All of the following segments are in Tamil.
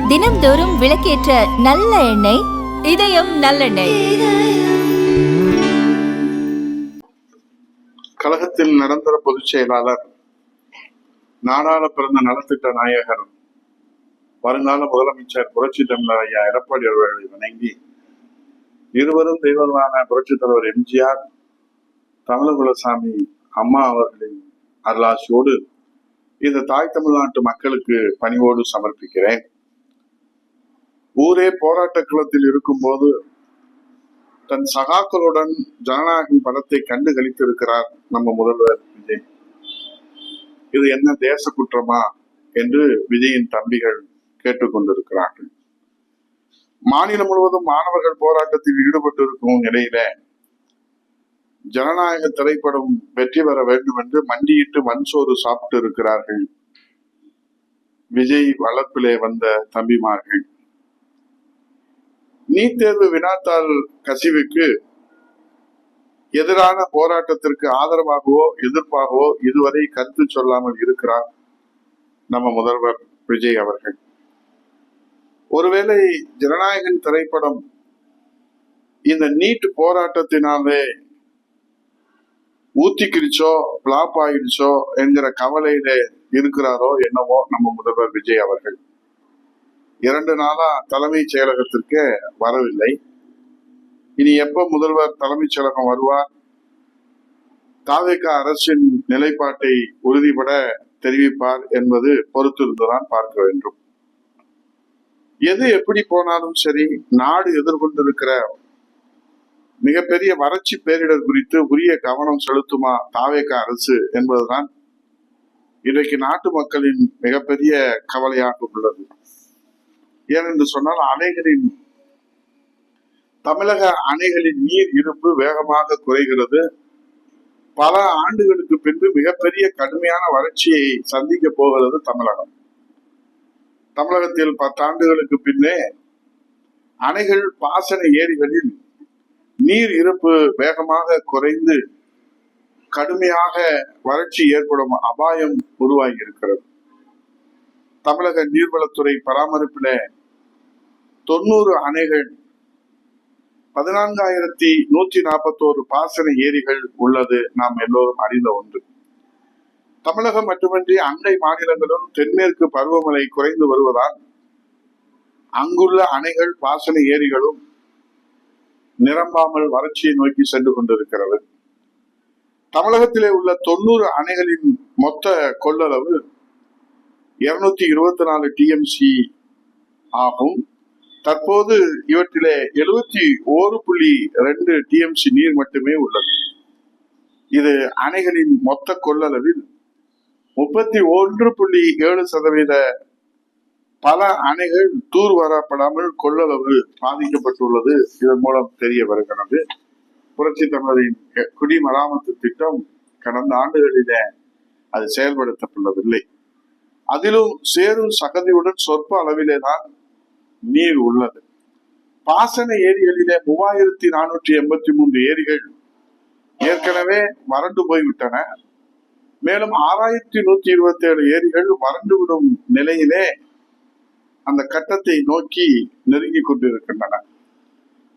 தினம்தோறும் விளக்கேற்ற நல்ல எண்ணெய் இதயம் நல்லெண்ணெய். கழகத்தில் நிரந்தர பொதுச் செயலாளர், நாடாள பிறந்த நலத்திட்ட நாயகர், வருங்கால முதலமைச்சர் புரட்சி தமிழர் ஐயா எடப்பாடி அவர்களை வணங்கி, இருவரும் தெய்வங்களான புரட்சி தலைவர் எம்ஜிஆர், தமிழகுலசாமி அம்மா அவர்களின் அருளாசியோடு இந்த தாய் தமிழ்நாட்டு மக்களுக்கு பணிவோடு சமர்ப்பிக்கிறேன். ஊரே போராட்ட களத்தில் இருக்கும் போது தன் சகாக்களுடன் ஜனநாயகம் படத்தை கண்டு களித்திருக்கிறார் நம்ம முதல்வர் விஜய். இது என்ன தேச குற்றமா என்று விஜயின் தம்பிகள் கேட்டுக்கொண்டிருக்கிறார்கள். மாநிலம் முழுவதும் மாணவர்கள் போராட்டத்தில் ஈடுபட்டு இருக்கும் நிலையில ஜனநாயக திரைப்படம் வெற்றி பெற வேண்டும் என்று மண்டியிட்டு மண்சோறு சாப்பிட்டு இருக்கிறார்கள் விஜய் வளர்ப்பிலே வந்த தம்பிமார்கள். நீட் தேர்வு வினாத்தாள் கசிவுக்கு எதிரான போராட்டத்திற்கு ஆதரவாகவோ எதிர்ப்பாகவோ இதுவரை கருத்து சொல்லாமல் இருக்கிறார் நம்ம முதல்வர் விஜய் அவர்கள். ஒருவேளை ஜனநாயகன் திரைப்படம் இந்த நீட் போராட்டத்தினாலே ஊத்திக்கிடுச்சோ பிளாப் ஆயிடுச்சோ என்கிற கவலையில இருக்கிறாரோ என்னவோ நம்ம முதல்வர் விஜய் அவர்கள். 2 நாளா தலைமைச் செயலகத்திற்கு வரவில்லை. இனி எப்ப முதல்வர் தலைமைச் செயலகம் வருவார், தாவேக அரசின் நிலைப்பாட்டை உறுதிபட தெரிவிப்பார் என்பது பொறுத்திருந்துதான் பார்க்க வேண்டும். எது எப்படி போனாலும் சரி, நாடு எதிர்கொண்டிருக்கிற மிகப்பெரிய வறட்சி பேரிடர் குறித்து உரிய கவனம் செலுத்துமா தாவேக அரசு என்பதுதான் இன்றைக்கு நாட்டு மக்களின் மிகப்பெரிய கவலையாக உள்ளது. ஏனென்று சொன்னால் தமிழக அணைகளின் நீர் இருப்பு வேகமாக குறைகிறது. பல ஆண்டுகளுக்கு பின்பு மிகப்பெரிய கடுமையான வறட்சியை சந்திக்க போகிறது தமிழகம். தமிழகத்தில் 10 ஆண்டுகளுக்கு பின்னே அணைகள், பாசன ஏரிகளில் நீர் இருப்பு வேகமாக குறைந்து கடுமையாக வறட்சி ஏற்படும் அபாயம் உருவாகி இருக்கிறது. தமிழக நீர்வளத்துறை பராமரிப்பில 90 அணைகள், 14,141 பாசன ஏரிகள் உள்ளது நாம் எல்லோரும் அறிந்த ஒன்று. தமிழகம் மட்டுமின்றி அண்டை மாநிலங்களும் தென்மேற்கு பருவமழை குறைந்து வருவதால் அங்குள்ள அணைகள், பாசன ஏரிகளும் நிரம்பாமல் வறட்சியை நோக்கி சென்று கொண்டிருக்கிறது. தமிழகத்திலே உள்ள 90 அணைகளின் மொத்த கொள்ளளவு 224 TMC ஆகும். தற்போது இவற்றிலே 71.2 TMC நீர் மட்டுமே உள்ளது. இது அணைகளின் மொத்த கொள்ளளவில் 31.7%. பல அணைகள் தூர் வரப்படாமல் கொள்ளளவு பாதிக்கப்பட்டுள்ளது. இதன் மூலம் தெரிய வருகிறது. புரட்சி தமிழரின் குடிமராமத்து திட்டம் கடந்த ஆண்டுகளிலே அது செயல்படுத்தப்படவில்லை. அதிலும் சேரும் சகதியுடன் சொற்ப அளவிலே தான் நீர் உள்ளது. பாசன ஏரிகளிலே 3,483 ஏரிகள் ஏற்கனவே வறண்டு போய்விட்டன. மேலும் 6,127 ஏரிகள் வறண்டுவிடும் நிலையிலே அந்த கட்டத்தை நோக்கி நெருங்கி கொண்டிருக்கின்றன.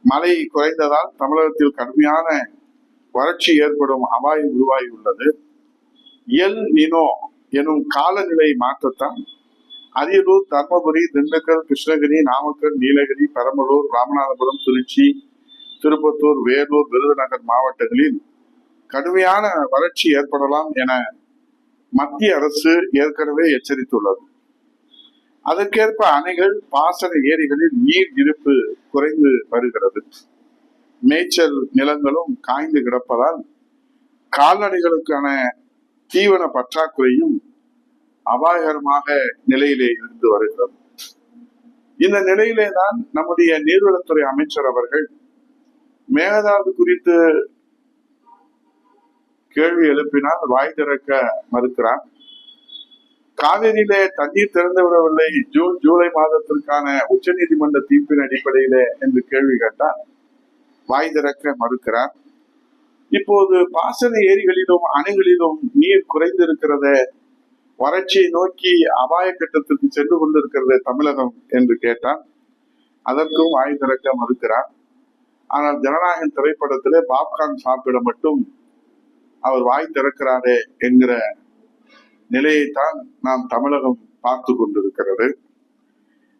மழை குறைந்ததால் தமிழகத்தில் கடுமையான வறட்சி ஏற்படும் அபாயம் உருவாகி உள்ளது. எல் நினோ எனும் காலநிலை மாற்றத்தால் அரியலூர், தர்மபுரி, திண்டுக்கல், கிருஷ்ணகிரி, நாமக்கல், நீலகிரி, பெரம்பலூர், ராமநாதபுரம், திருச்சி, திருப்பத்தூர், வேலூர், விருதுநகர் மாவட்டங்களில் கடுமையான வறட்சி ஏற்படலாம் என மத்திய அரசு ஏற்கனவே எச்சரித்துள்ளது. அதற்கேற்ப அணைகள், பாசன ஏரிகளில் நீர் இருப்பு குறைந்து வருகிறது. மேய்ச்சல் நிலங்களும் காய்ந்து கிடப்பதால் கால்நடைகளுக்கான தீவன பற்றாக்குறையும் அபாயகரமாக நிலையிலே இருந்து வருகிறது. இந்த நிலையிலே தான் நம்முடைய நீர்வளத்துறை அமைச்சர் அவர்கள் மேகதாது குறித்து கேள்வி எழுப்பினால் வாய் திறக்க மறுக்கிறார். காவிரியிலே தண்ணீர் திறந்து விடவில்லை, ஜூன் ஜூலை மாதத்திற்கான உச்ச நீதிமன்ற தீர்ப்பின் அடிப்படையிலே என்று கேள்வி கேட்டால் வாய் திறக்க மறுக்கிறார். இப்போது பாசன ஏரிகளிலும் அணைகளிலும் நீர் குறைந்திருக்கிறத வறட்சியை நோக்கி அபாய கட்டத்திற்கு சென்று கொண்டிருக்கிறது தமிழகம் என்று கேட்டால் அதற்கும் வாய் திறக்க மறுக்கிறார். ஆனால் ஜனநாயகன் திரைப்படத்திலே பாப்கார்ன் சாப்பிட மட்டும் அவர் வாய் திறக்கிறாரே என்கிற நிலையைத்தான் நாம் தமிழகம் பார்த்து கொண்டிருக்கிறது.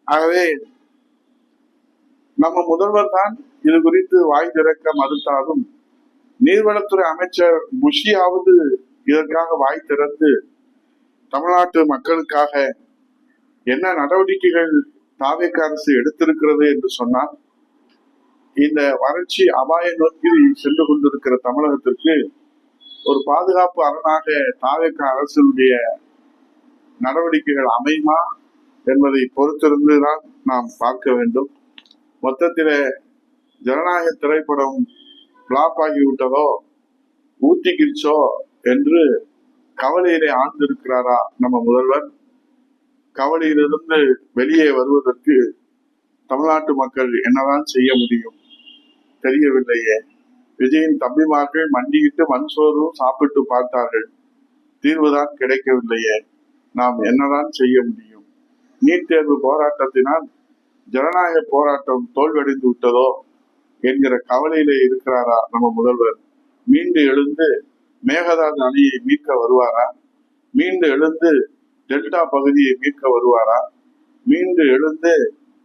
ஆகவே நம்ம முதல்வர் தான் இது குறித்து வாய் திறக்க மறுத்தாலும் நீர்வளத்துறை அமைச்சர் புஷியாவது இதற்காக வாய் திறந்து தமிழ்நாட்டு மக்களுக்காக என்ன நடவடிக்கைகள் தாவேக அரசு எடுத்திருக்கிறது என்று சொன்னால், இந்த வறட்சி அபாய நோக்கி சென்று கொண்டிருக்கிற தமிழகத்திற்கு ஒரு பாதுகாப்பு அரணாக தாவேக அரசினுடைய நடவடிக்கைகள் அமையுமா என்பதை பொறுத்திருந்துதான் நாம் பார்க்க வேண்டும். மொத்தத்தில ஜனநாயக திரைப்படம் பிளாப் ஆகிவிட்டதோ ஊத்திக்கிச்சோ என்று கவலையிலே ஆழ்ந்திருக்கிறாரா நம்ம முதல்வர்? கவலையிலிருந்து வெளியே வருவதற்கு தமிழ்நாட்டு மக்கள் என்னதான் செய்ய முடியும் தெரியவில்லையே. விஜயின் தம்பிமார்கள் மண்டியிட்டு மண் சோறும் சாப்பிட்டு பார்த்தார்கள், தீர்வுதான் கிடைக்கவில்லையே. நாம் என்னதான் செய்ய முடியும்? நீட் தேர்வு போராட்டத்தினால் ஜனநாயக போராட்டம் தோல்வடைந்து விட்டதோ என்கிற கவலையிலே இருக்கிறாரா நம்ம முதல்வர்? மீண்டு எழுந்து மேகதாது அணையை மீட்க வருவாரா? மீண்டு எழுந்து டெல்டா பகுதியை மீட்க வருவாரா? மீண்டு எழுந்து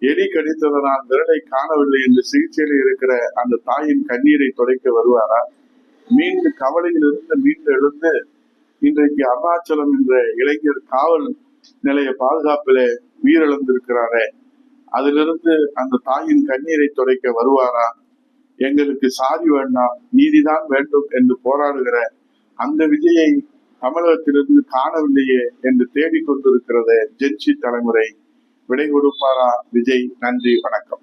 எலி கடித்ததனால் விரலை காணவில்லை என்று சிகிச்சையில் இருக்கிற அந்த தாயின் கண்ணீரை துடைக்க வருவாரா? மீண்டு கவலையிலிருந்து மீண்டு எழுந்து இன்றைக்கு அருணாச்சலம் என்ற இளைஞர் காவல் நிலைய பாதுகாப்பிலே உயிரிழந்திருக்கிறாரே, அதிலிருந்து அந்த தாயின் கண்ணீரை துடைக்க வருவாரா? எங்களுக்கு சாதி வேண்டாம், நீதிதான் வேண்டும் என்று போராடுகிற அந்த விஜயை தமிழகத்திலிருந்து காணவில்லையே என்று தேடிக்கொண்டிருக்கிறது ஜென்சி தலைமுறை. விடை கொடுப்பாரா விஜய்? நன்றி, வணக்கம்.